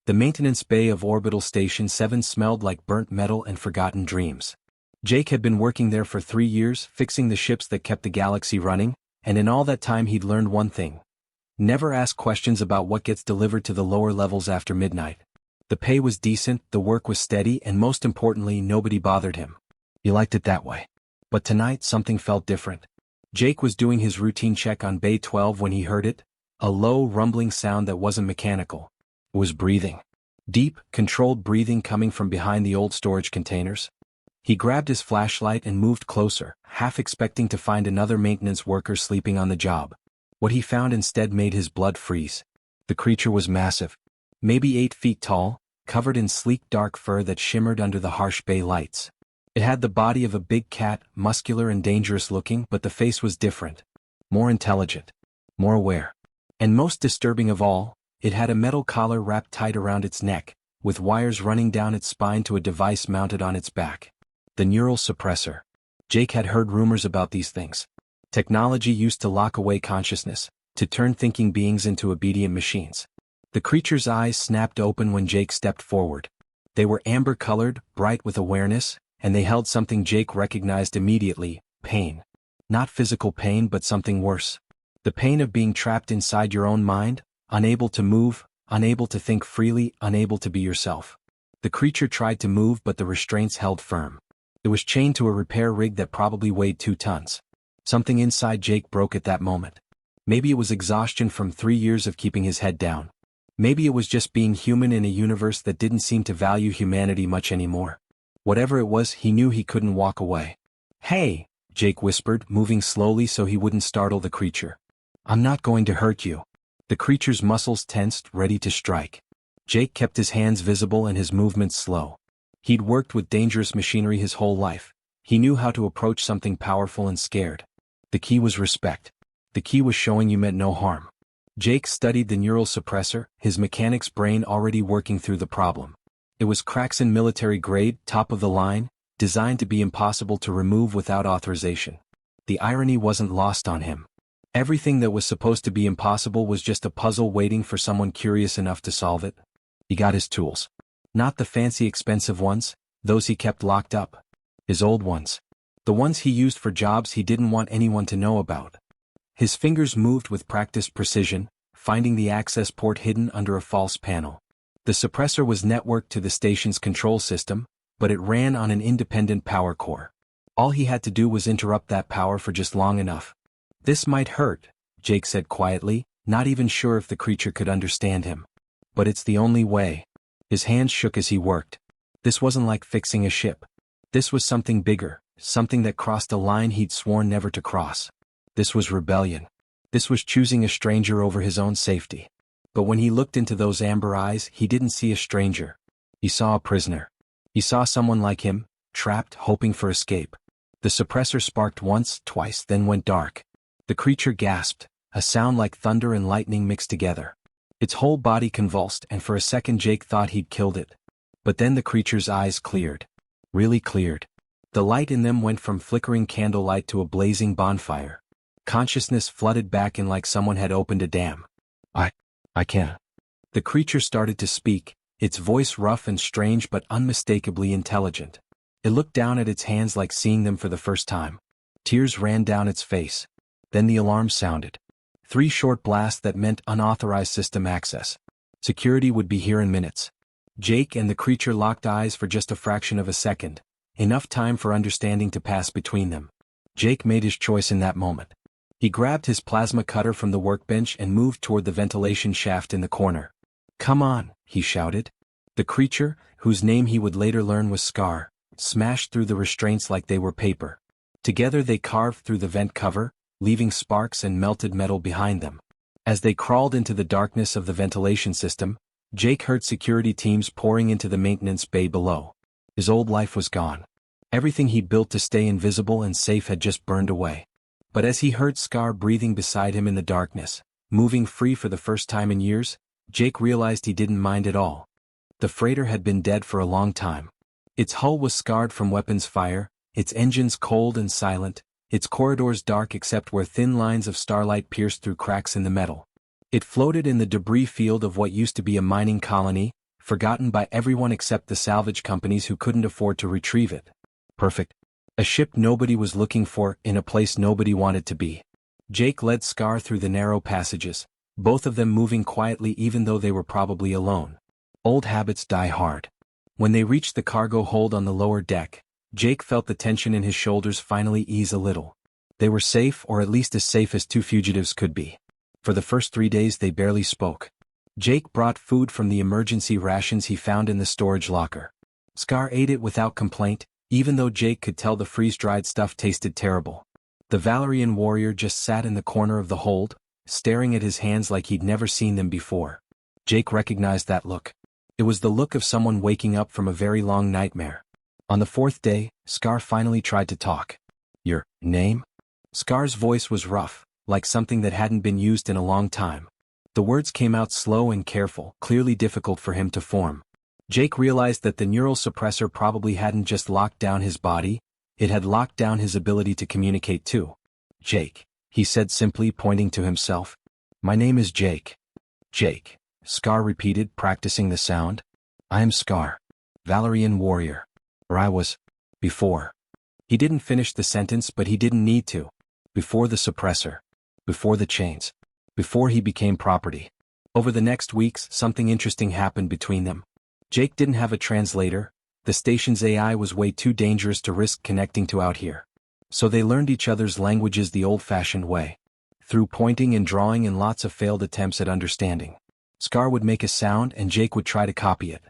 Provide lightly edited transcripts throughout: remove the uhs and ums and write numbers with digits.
The maintenance bay of Orbital Station 7 smelled like burnt metal and forgotten dreams. Jake had been working there for 3 years, fixing the ships that kept the galaxy running, and in all that time he'd learned one thing. Never ask questions about what gets delivered to the lower levels after midnight. The pay was decent, the work was steady, and most importantly, nobody bothered him. He liked it that way. But tonight something felt different. Jake was doing his routine check on Bay 12 when he heard it, a low, rumbling sound that wasn't mechanical. It was breathing. Deep, controlled breathing coming from behind the old storage containers. He grabbed his flashlight and moved closer, half expecting to find another maintenance worker sleeping on the job. What he found instead made his blood freeze. The creature was massive. Maybe 8 feet tall, covered in sleek dark fur that shimmered under the harsh bay lights. It had the body of a big cat, muscular and dangerous looking, but the face was different. More intelligent. More aware. And most disturbing of all, it had a metal collar wrapped tight around its neck, with wires running down its spine to a device mounted on its back. The neural suppressor. Jake had heard rumors about these things. Technology used to lock away consciousness, to turn thinking beings into obedient machines. The creature's eyes snapped open when Jake stepped forward. They were amber-colored, bright with awareness, and they held something Jake recognized immediately: pain. Not physical pain, but something worse. The pain of being trapped inside your own mind, unable to move, unable to think freely, unable to be yourself. The creature tried to move, but the restraints held firm. It was chained to a repair rig that probably weighed 2 tons. Something inside Jake broke at that moment. Maybe it was exhaustion from 3 years of keeping his head down. Maybe it was just being human in a universe that didn't seem to value humanity much anymore. Whatever it was, he knew he couldn't walk away. "Hey," Jake whispered, moving slowly so he wouldn't startle the creature. "I'm not going to hurt you." The creature's muscles tensed, ready to strike. Jake kept his hands visible and his movements slow. He'd worked with dangerous machinery his whole life. He knew how to approach something powerful and scared. The key was respect. The key was showing you meant no harm. Jake studied the neural suppressor, his mechanic's brain already working through the problem. It was Kraxon military grade, top of the line, designed to be impossible to remove without authorization. The irony wasn't lost on him. Everything that was supposed to be impossible was just a puzzle waiting for someone curious enough to solve it. He got his tools. Not the fancy expensive ones, those he kept locked up. His old ones. The ones he used for jobs he didn't want anyone to know about. His fingers moved with practiced precision, finding the access port hidden under a false panel. The suppressor was networked to the station's control system, but it ran on an independent power core. All he had to do was interrupt that power for just long enough. "This might hurt," Jake said quietly, not even sure if the creature could understand him. "But it's the only way." His hands shook as he worked. This wasn't like fixing a ship. This was something bigger, something that crossed a line he'd sworn never to cross. This was rebellion. This was choosing a stranger over his own safety. But when he looked into those amber eyes, he didn't see a stranger. He saw a prisoner. He saw someone like him, trapped, hoping for escape. The suppressor sparked once, twice, then went dark. The creature gasped, a sound like thunder and lightning mixed together. Its whole body convulsed, and for a second Jake thought he'd killed it. But then the creature's eyes cleared. Really cleared. The light in them went from flickering candlelight to a blazing bonfire. Consciousness flooded back in like someone had opened a dam. I can't." The creature started to speak, its voice rough and strange but unmistakably intelligent. It looked down at its hands like seeing them for the first time. Tears ran down its face. Then the alarm sounded. 3 short blasts that meant unauthorized system access. Security would be here in minutes. Jake and the creature locked eyes for just a fraction of a second, enough time for understanding to pass between them. Jake made his choice in that moment. He grabbed his plasma cutter from the workbench and moved toward the ventilation shaft in the corner. "Come on," he shouted. The creature, whose name he would later learn was Scar, smashed through the restraints like they were paper. Together they carved through the vent cover, leaving sparks and melted metal behind them. As they crawled into the darkness of the ventilation system, Jake heard security teams pouring into the maintenance bay below. His old life was gone. Everything he built to stay invisible and safe had just burned away. But as he heard Scar breathing beside him in the darkness, moving free for the first time in years, Jake realized he didn't mind at all. The freighter had been dead for a long time. Its hull was scarred from weapons fire, its engines cold and silent, its corridors dark except where thin lines of starlight pierced through cracks in the metal. It floated in the debris field of what used to be a mining colony, forgotten by everyone except the salvage companies who couldn't afford to retrieve it. Perfect. A ship nobody was looking for, in a place nobody wanted to be. Jake led Scar through the narrow passages, both of them moving quietly even though they were probably alone. Old habits die hard. When they reached the cargo hold on the lower deck, Jake felt the tension in his shoulders finally ease a little. They were safe, or at least as safe as two fugitives could be. For the first 3 days they barely spoke. Jake brought food from the emergency rations he found in the storage locker. Scar ate it without complaint, even though Jake could tell the freeze-dried stuff tasted terrible. The Valerian warrior just sat in the corner of the hold, staring at his hands like he'd never seen them before. Jake recognized that look. It was the look of someone waking up from a very long nightmare. On the 4th day, Scar finally tried to talk. "Your name?" Scar's voice was rough, like something that hadn't been used in a long time. The words came out slow and careful, clearly difficult for him to form. Jake realized that the neural suppressor probably hadn't just locked down his body, it had locked down his ability to communicate too. "Jake," he said simply, pointing to himself. "My name is Jake." "Jake," Scar repeated, practicing the sound. "I am Scar. Valerian warrior. Or I was. Before." He didn't finish the sentence, but he didn't need to. Before the suppressor. Before the chains. Before he became property. Over the next weeks, something interesting happened between them. Jake didn't have a translator. The station's AI was way too dangerous to risk connecting to out here. So they learned each other's languages the old-fashioned way. Through pointing and drawing and lots of failed attempts at understanding. Scar would make a sound and Jake would try to copy it.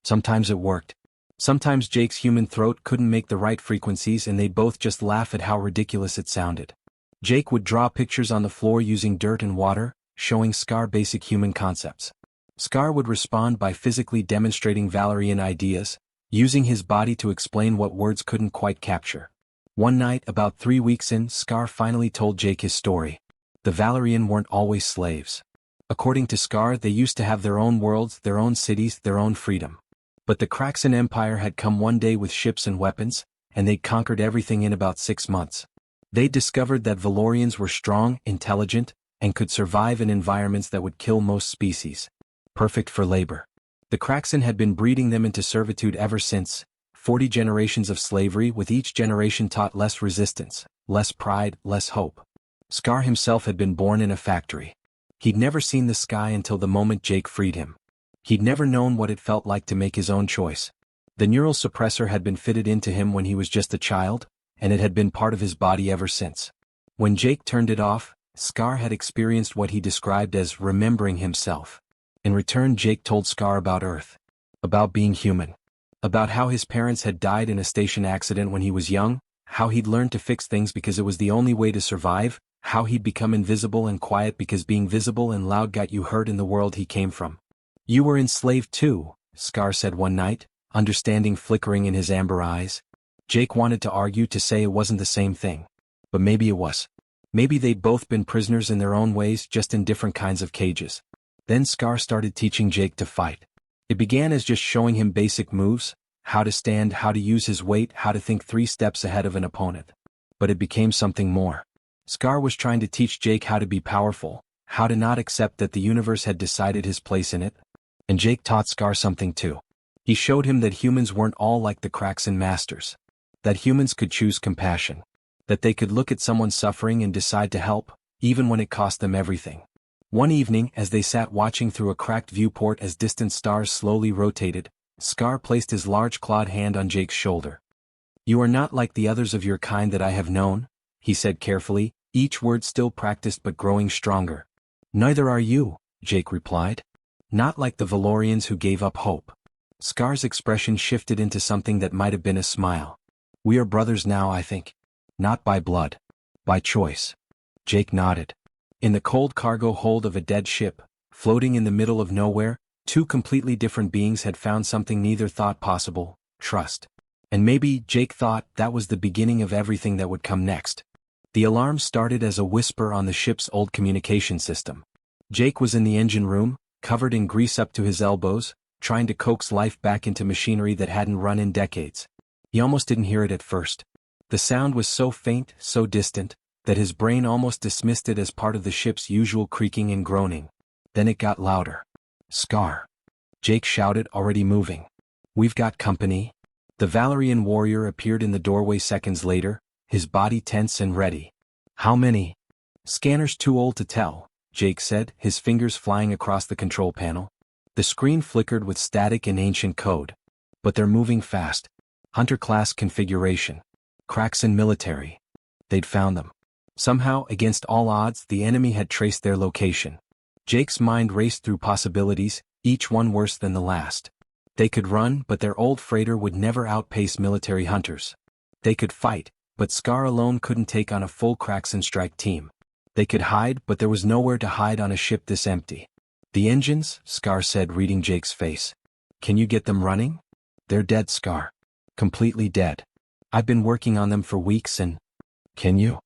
Sometimes it worked. Sometimes Jake's human throat couldn't make the right frequencies and they'd both just laugh at how ridiculous it sounded. Jake would draw pictures on the floor using dirt and water, showing Scar basic human concepts. Scar would respond by physically demonstrating Valerian ideas, using his body to explain what words couldn't quite capture. One night, about 3 weeks in, Scar finally told Jake his story. The Valerian weren't always slaves. According to Scar, they used to have their own worlds, their own cities, their own freedom. But the Kraxan Empire had come one day with ships and weapons, and they'd conquered everything in about 6 months. They discovered that Valorians were strong, intelligent, and could survive in environments that would kill most species. Perfect for labor. The Kraxan had been breeding them into servitude ever since, 40 generations of slavery, with each generation taught less resistance, less pride, less hope. Scar himself had been born in a factory. He'd never seen the sky until the moment Jake freed him. He'd never known what it felt like to make his own choice. The neural suppressor had been fitted into him when he was just a child, and it had been part of his body ever since. When Jake turned it off, Scar had experienced what he described as remembering himself. In return, Jake told Scar about Earth. About being human. About how his parents had died in a station accident when he was young, how he'd learned to fix things because it was the only way to survive, how he'd become invisible and quiet because being visible and loud got you hurt in the world he came from. "You were enslaved too," Scar said one night, understanding flickering in his amber eyes. Jake wanted to argue, to say it wasn't the same thing. But maybe it was. Maybe they'd both been prisoners in their own ways, just in different kinds of cages. Then Scar started teaching Jake to fight. It began as just showing him basic moves, how to stand, how to use his weight, how to think 3 steps ahead of an opponent. But it became something more. Scar was trying to teach Jake how to be powerful, how to not accept that the universe had decided his place in it. And Jake taught Scar something too. He showed him that humans weren't all like the Kraxan masters. That humans could choose compassion. That they could look at someone suffering and decide to help, even when it cost them everything. One evening, as they sat watching through a cracked viewport as distant stars slowly rotated, Scar placed his large clawed hand on Jake's shoulder. "You are not like the others of your kind that I have known," he said carefully, each word still practiced but growing stronger. "Neither are you," Jake replied. "Not like the Valorians who gave up hope." Scar's expression shifted into something that might have been a smile. "We are brothers now, I think. Not by blood. By choice." Jake nodded. In the cold cargo hold of a dead ship, floating in the middle of nowhere, 2 completely different beings had found something neither thought possible: trust. And maybe, Jake thought, that was the beginning of everything that would come next. The alarm started as a whisper on the ship's old communication system. Jake was in the engine room, covered in grease up to his elbows, trying to coax life back into machinery that hadn't run in decades. He almost didn't hear it at first. The sound was so faint, so distant, that his brain almost dismissed it as part of the ship's usual creaking and groaning. Then it got louder. "Scar." Jake shouted, already moving. "We've got company." The Valerian warrior appeared in the doorway seconds later, his body tense and ready. "How many?" "Scanner's too old to tell," Jake said, his fingers flying across the control panel. The screen flickered with static and ancient code. "But they're moving fast. Hunter-class configuration. Cracks in military." They'd found them. Somehow, against all odds, the enemy had traced their location. Jake's mind raced through possibilities, each one worse than the last. They could run, but their old freighter would never outpace military hunters. They could fight, but Scar alone couldn't take on a full cracks and strike team. They could hide, but there was nowhere to hide on a ship this empty. "The engines," Scar said, reading Jake's face. "Can you get them running?" "They're dead, Scar. Completely dead. I've been working on them for weeks and—" "Can you?"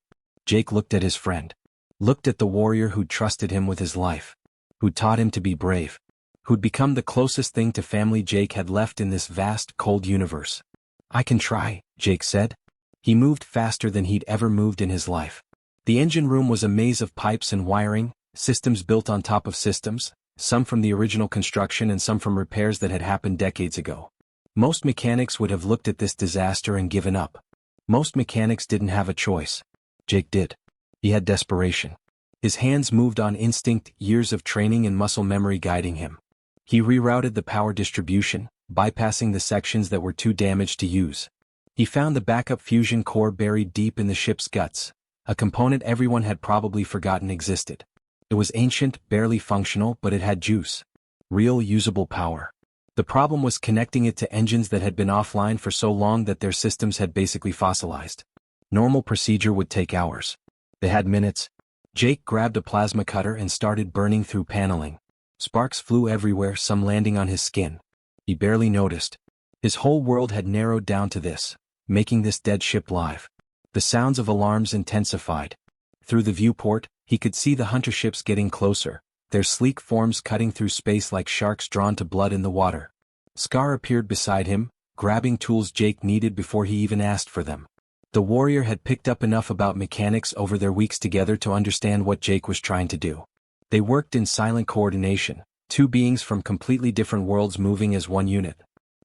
Jake looked at his friend. Looked at the warrior who'd trusted him with his life. Who'd taught him to be brave. Who'd become the closest thing to family Jake had left in this vast, cold universe. "I can try," Jake said. He moved faster than he'd ever moved in his life. The engine room was a maze of pipes and wiring, systems built on top of systems, some from the original construction and some from repairs that had happened decades ago. Most mechanics would have looked at this disaster and given up. Most mechanics didn't have a choice. Jake did. He had desperation. His hands moved on instinct, years of training and muscle memory guiding him. He rerouted the power distribution, bypassing the sections that were too damaged to use. He found the backup fusion core buried deep in the ship's guts, a component everyone had probably forgotten existed. It was ancient, barely functional, but it had juice. Real usable power. The problem was connecting it to engines that had been offline for so long that their systems had basically fossilized. Normal procedure would take hours. They had minutes. Jake grabbed a plasma cutter and started burning through paneling. Sparks flew everywhere, some landing on his skin. He barely noticed. His whole world had narrowed down to this, making this dead ship live. The sounds of alarms intensified. Through the viewport, he could see the hunter ships getting closer, their sleek forms cutting through space like sharks drawn to blood in the water. Scar appeared beside him, grabbing tools Jake needed before he even asked for them. The warrior had picked up enough about mechanics over their weeks together to understand what Jake was trying to do. They worked in silent coordination, two beings from completely different worlds moving as one unit.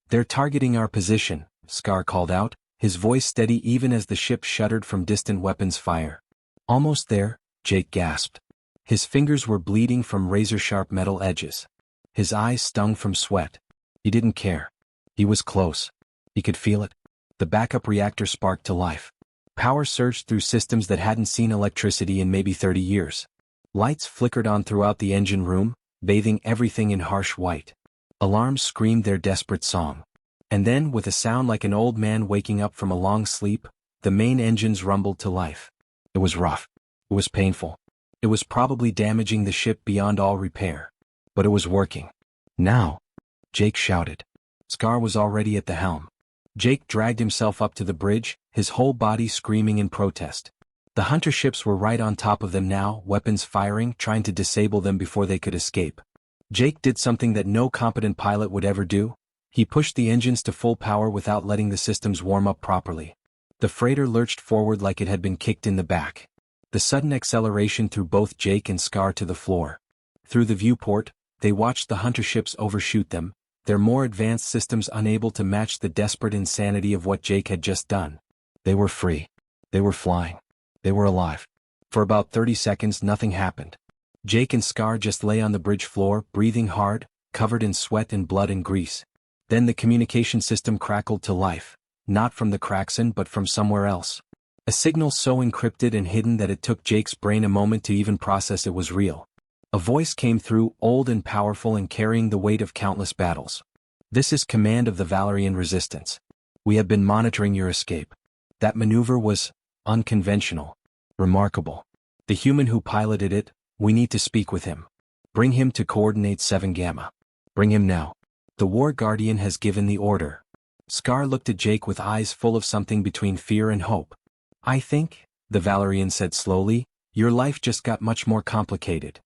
"They're targeting our position," Scar called out, his voice steady even as the ship shuddered from distant weapons fire. "Almost there," Jake gasped. His fingers were bleeding from razor-sharp metal edges. His eyes stung from sweat. He didn't care. He was close. He could feel it. The backup reactor sparked to life. Power surged through systems that hadn't seen electricity in maybe 30 years. Lights flickered on throughout the engine room, bathing everything in harsh white. Alarms screamed their desperate song. And then, with a sound like an old man waking up from a long sleep, the main engines rumbled to life. It was rough. It was painful. It was probably damaging the ship beyond all repair. But it was working. "Now!" Jake shouted. Scar was already at the helm. Jake dragged himself up to the bridge, his whole body screaming in protest. The hunter ships were right on top of them now, weapons firing, trying to disable them before they could escape. Jake did something that no competent pilot would ever do. He pushed the engines to full power without letting the systems warm up properly. The freighter lurched forward like it had been kicked in the back. The sudden acceleration threw both Jake and Scar to the floor. Through the viewport, they watched the hunter ships overshoot them, their more advanced systems unable to match the desperate insanity of what Jake had just done. They were free. They were flying. They were alive. For about 30 seconds nothing happened. Jake and Scar just lay on the bridge floor, breathing hard, covered in sweat and blood and grease. Then the communication system crackled to life, not from the Kraxen but from somewhere else. A signal so encrypted and hidden that it took Jake's brain a moment to even process it was real. A voice came through, old and powerful and carrying the weight of countless battles. "This is command of the Valerian resistance. We have been monitoring your escape. That maneuver was unconventional. Remarkable. The human who piloted it, we need to speak with him. Bring him to Coordinate 7 Gamma. Bring him now. The War Guardian has given the order." Scar looked at Jake with eyes full of something between fear and hope. "I think," the Valerian said slowly, "your life just got much more complicated."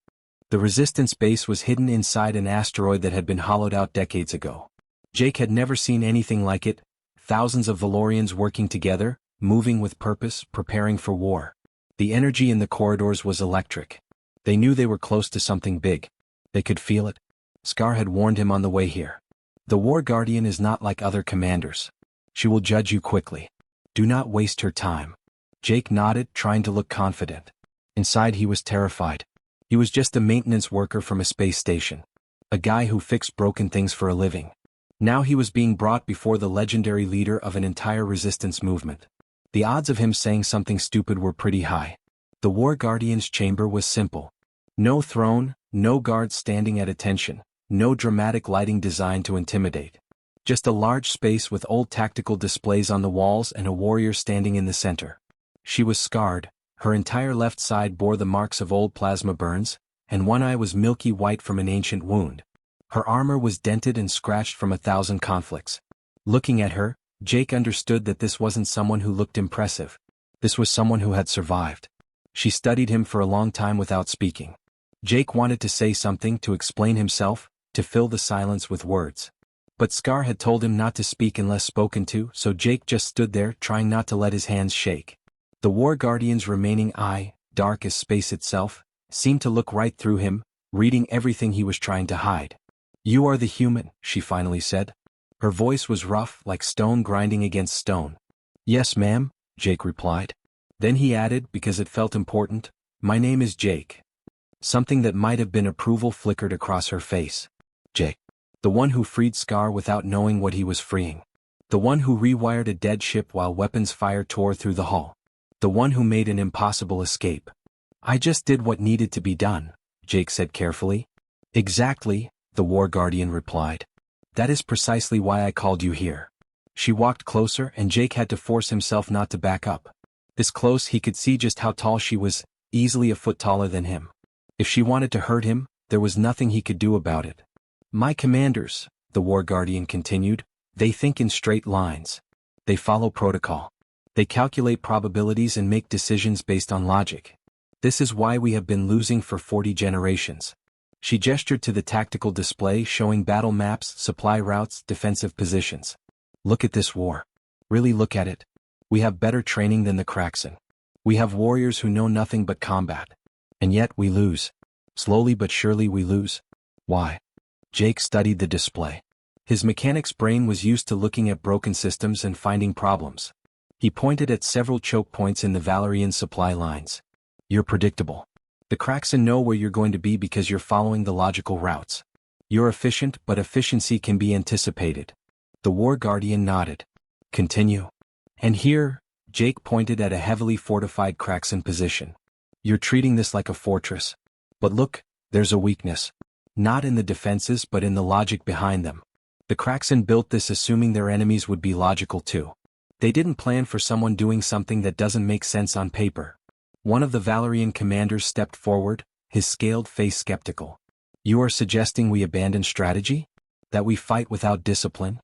The resistance base was hidden inside an asteroid that had been hollowed out decades ago. Jake had never seen anything like it, thousands of Valorians working together, moving with purpose, preparing for war. The energy in the corridors was electric. They knew they were close to something big. They could feel it. Scar had warned him on the way here. The War Guardian is not like other commanders. She will judge you quickly. Do not waste her time. Jake nodded, trying to look confident. Inside he was terrified. He was just a maintenance worker from a space station. A guy who fixed broken things for a living. Now he was being brought before the legendary leader of an entire resistance movement. The odds of him saying something stupid were pretty high. The War Guardian's chamber was simple. No throne, no guards standing at attention, no dramatic lighting designed to intimidate. Just a large space with old tactical displays on the walls and a warrior standing in the center. She was scarred, her entire left side bore the marks of old plasma burns, and one eye was milky white from an ancient wound. Her armor was dented and scratched from 1,000 conflicts. Looking at her, Jake understood that this wasn't someone who looked impressive. This was someone who had survived. She studied him for a long time without speaking. Jake wanted to say something, to explain himself, to fill the silence with words. But Scar had told him not to speak unless spoken to, so Jake just stood there, trying not to let his hands shake. The War Guardian's remaining eye, dark as space itself, seemed to look right through him, reading everything he was trying to hide. "You are the human," she finally said. Her voice was rough, like stone grinding against stone. "Yes, ma'am," Jake replied. Then he added, because it felt important, "My name is Jake." Something that might have been approval flickered across her face. Jake. The one who freed Scar without knowing what he was freeing. The one who rewired a dead ship while weapons fire tore through the hull. The one who made an impossible escape. "I just did what needed to be done," Jake said carefully. "Exactly," the War Guardian replied. "That is precisely why I called you here." She walked closer and Jake had to force himself not to back up. This close he could see just how tall she was, easily a foot taller than him. If she wanted to hurt him, there was nothing he could do about it. "My commanders," the War Guardian continued, "they think in straight lines. They follow protocol. They calculate probabilities and make decisions based on logic. This is why we have been losing for 40 generations." She gestured to the tactical display showing battle maps, supply routes, defensive positions. "Look at this war. Really look at it. We have better training than the Kraxen. We have warriors who know nothing but combat. And yet we lose. Slowly but surely we lose. Why?" Jake studied the display. His mechanic's brain was used to looking at broken systems and finding problems. He pointed at several choke points in the Valerian supply lines. "You're predictable. The Kraxen know where you're going to be because you're following the logical routes. You're efficient, but efficiency can be anticipated." The War Guardian nodded. "Continue." "And here," Jake pointed at a heavily fortified Kraxen position. "You're treating this like a fortress. But look, there's a weakness. Not in the defenses but in the logic behind them. The Kraxen built this assuming their enemies would be logical too. They didn't plan for someone doing something that doesn't make sense on paper." One of the Valerian commanders stepped forward, his scaled face skeptical. "You are suggesting we abandon strategy? That we fight without discipline?"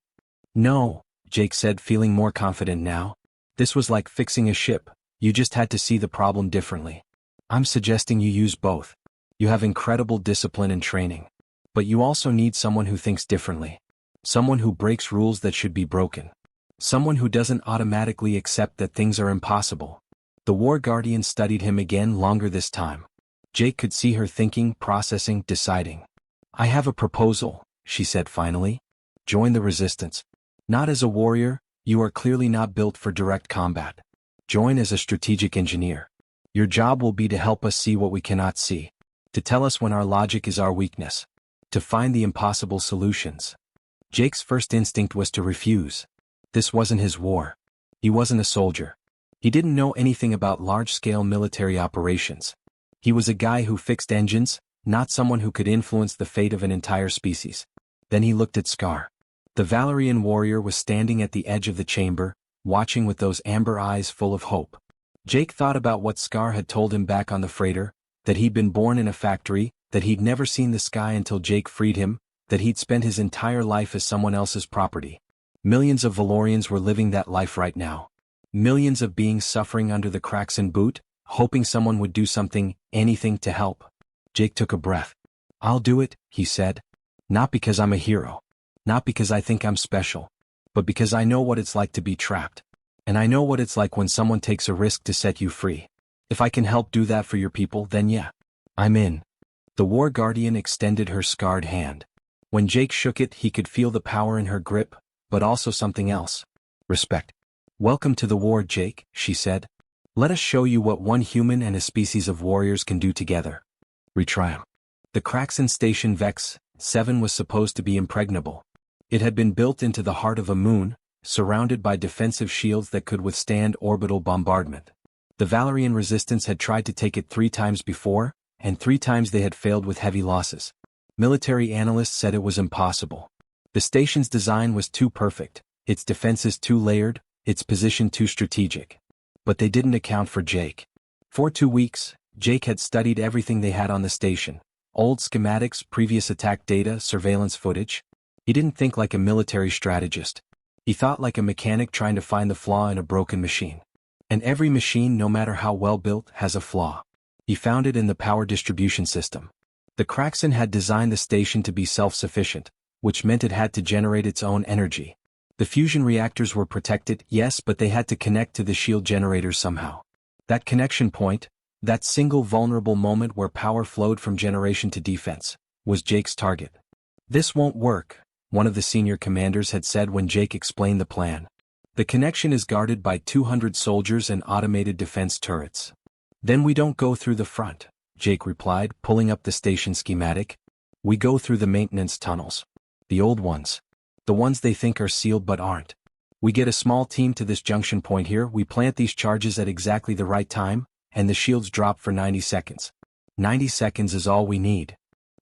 "No," Jake said, feeling more confident now. "This was like fixing a ship. You just had to see the problem differently. I'm suggesting you use both. You have incredible discipline and training. But you also need someone who thinks differently. Someone who breaks rules that should be broken. Someone who doesn't automatically accept that things are impossible." The War Guardian studied him again, longer this time. Jake could see her thinking, processing, deciding. "I have a proposal," she said finally. "Join the resistance. Not as a warrior, you are clearly not built for direct combat. Join as a strategic engineer. Your job will be to help us see what we cannot see. To tell us when our logic is our weakness. To find the impossible solutions." Jake's first instinct was to refuse. This wasn't his war. He wasn't a soldier. He didn't know anything about large-scale military operations. He was a guy who fixed engines, not someone who could influence the fate of an entire species. Then he looked at Scar. The Valerian warrior was standing at the edge of the chamber, watching with those amber eyes full of hope. Jake thought about what Scar had told him back on the freighter, that he'd been born in a factory, that he'd never seen the sky until Jake freed him, that he'd spent his entire life as someone else's property. Millions of Valorians were living that life right now. Millions of beings suffering under the Kraxen boot, hoping someone would do something, anything to help. Jake took a breath. "I'll do it," he said. "Not because I'm a hero. Not because I think I'm special. But because I know what it's like to be trapped. And I know what it's like when someone takes a risk to set you free. If I can help do that for your people, then yeah. I'm in." The War Guardian extended her scarred hand. When Jake shook it, he could feel the power in her grip, but also something else. Respect. "Welcome to the war, Jake," she said. "Let us show you what one human and a species of warriors can do together." Retrial. The Kraxan Station Vex 7 was supposed to be impregnable. It had been built into the heart of a moon, surrounded by defensive shields that could withstand orbital bombardment. The Valerian resistance had tried to take it 3 times before, and 3 times they had failed with heavy losses. Military analysts said it was impossible. The station's design was too perfect, its defenses too layered, its position too strategic. But they didn't account for Jake. For 2 weeks, Jake had studied everything they had on the station. Old schematics, previous attack data, surveillance footage. He didn't think like a military strategist. He thought like a mechanic trying to find the flaw in a broken machine. And every machine, no matter how well built, has a flaw. He found it in the power distribution system. The Kraxan had designed the station to be self-sufficient, which meant it had to generate its own energy. The fusion reactors were protected, yes, but they had to connect to the shield generators somehow. That connection point, that single vulnerable moment where power flowed from generation to defense, was Jake's target. "This won't work," one of the senior commanders had said when Jake explained the plan. "The connection is guarded by 200 soldiers and automated defense turrets." "Then we don't go through the front," Jake replied, pulling up the station schematic. "We go through the maintenance tunnels. The old ones. The ones they think are sealed but aren't. We get a small team to this junction point here, we plant these charges at exactly the right time, and the shields drop for 90 seconds. 90 seconds is all we need."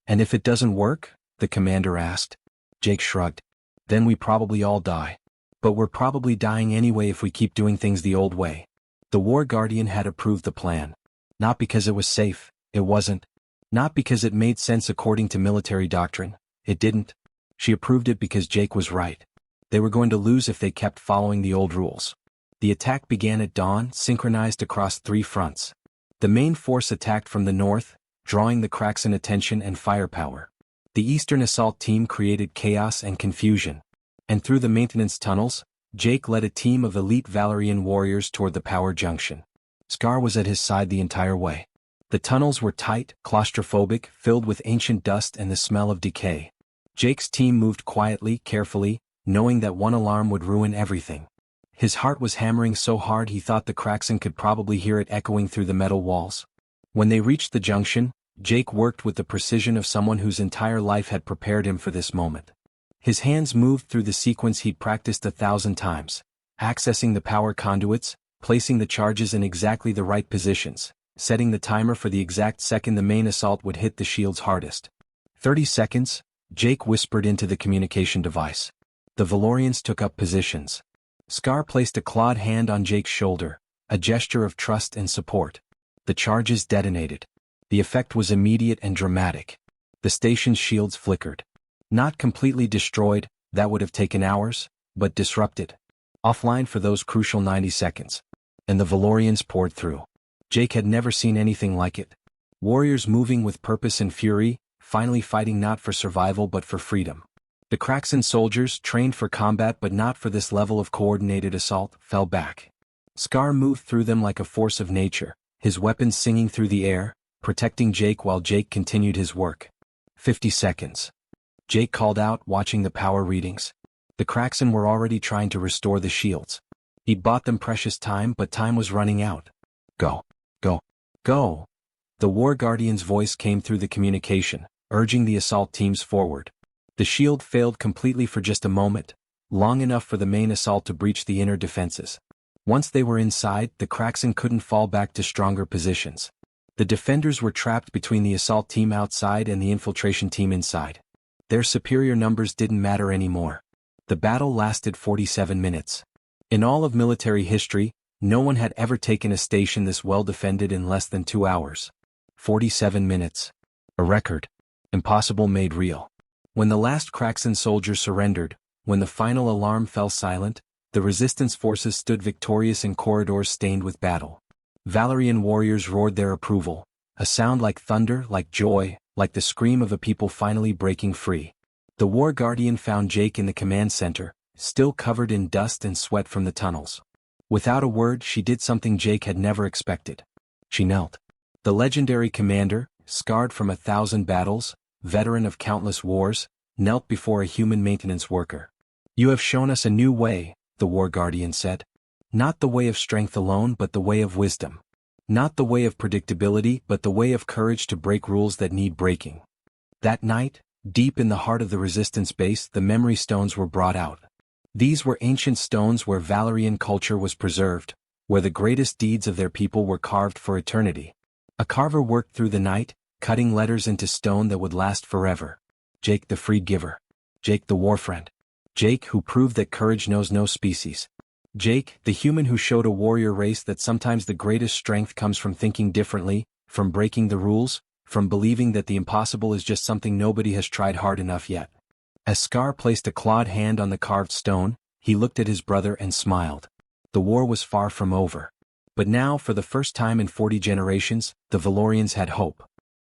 "And if it doesn't work?" the commander asked. Jake shrugged. "Then we probably all die. But we're probably dying anyway if we keep doing things the old way." The War Guardian had approved the plan. Not because it was safe, it wasn't. Not because it made sense according to military doctrine, it didn't. She approved it because Jake was right. They were going to lose if they kept following the old rules. The attack began at dawn, synchronized across 3 fronts. The main force attacked from the north, drawing the Kraxan attention and firepower. The eastern assault team created chaos and confusion. And through the maintenance tunnels, Jake led a team of elite Valerian warriors toward the power junction. Scar was at his side the entire way. The tunnels were tight, claustrophobic, filled with ancient dust and the smell of decay. Jake's team moved quietly, carefully, knowing that one alarm would ruin everything. His heart was hammering so hard he thought the Kraxan could probably hear it echoing through the metal walls. When they reached the junction, Jake worked with the precision of someone whose entire life had prepared him for this moment. His hands moved through the sequence he'd practiced 1,000 times, accessing the power conduits, placing the charges in exactly the right positions, setting the timer for the exact second the main assault would hit the shields hardest. 30 seconds, Jake whispered into the communication device. The Valorians took up positions. Scar placed a clawed hand on Jake's shoulder, a gesture of trust and support. The charges detonated. The effect was immediate and dramatic. The station's shields flickered. Not completely destroyed, that would have taken hours, but disrupted. Offline for those crucial 90 seconds. And the Valorians poured through. Jake had never seen anything like it. Warriors moving with purpose and fury, finally fighting not for survival but for freedom. The Kraxan soldiers, trained for combat but not for this level of coordinated assault, fell back. Scar moved through them like a force of nature, his weapons singing through the air, protecting Jake while Jake continued his work. 50 seconds. Jake called out, watching the power readings. The Kraxan were already trying to restore the shields. He'd bought them precious time, but time was running out. Go. Go. Go. The War Guardian's voice came through the communication, urging the assault teams forward. The shield failed completely for just a moment, long enough for the main assault to breach the inner defenses. Once they were inside, the Kraxan couldn't fall back to stronger positions. The defenders were trapped between the assault team outside and the infiltration team inside. Their superior numbers didn't matter anymore. The battle lasted 47 minutes. In all of military history, no one had ever taken a station this well defended in less than 2 hours. 47 minutes. A record. Impossible made real. When the last Kraxan soldier surrendered, when the final alarm fell silent, the resistance forces stood victorious in corridors stained with battle. Valerian warriors roared their approval, a sound like thunder, like joy, like the scream of a people finally breaking free. The War Guardian found Jake in the command center, still covered in dust and sweat from the tunnels. Without a word, she did something Jake had never expected. She knelt. The legendary commander, scarred from 1,000 battles, veteran of countless wars, knelt before a human maintenance worker. "You have shown us a new way," the war guardian said. "Not the way of strength alone but the way of wisdom. Not the way of predictability but the way of courage to break rules that need breaking." That night, deep in the heart of the resistance base, the memory stones were brought out. These were ancient stones where Valerian culture was preserved, where the greatest deeds of their people were carved for eternity. A carver worked through the night, cutting letters into stone that would last forever. Jake the Freed Giver. Jake the War Friend. Jake who proved that courage knows no species. Jake, the human who showed a warrior race that sometimes the greatest strength comes from thinking differently, from breaking the rules, from believing that the impossible is just something nobody has tried hard enough yet. As Scar placed a clawed hand on the carved stone, he looked at his brother and smiled. The war was far from over. But now, for the first time in 40 generations, the Valorians had hope.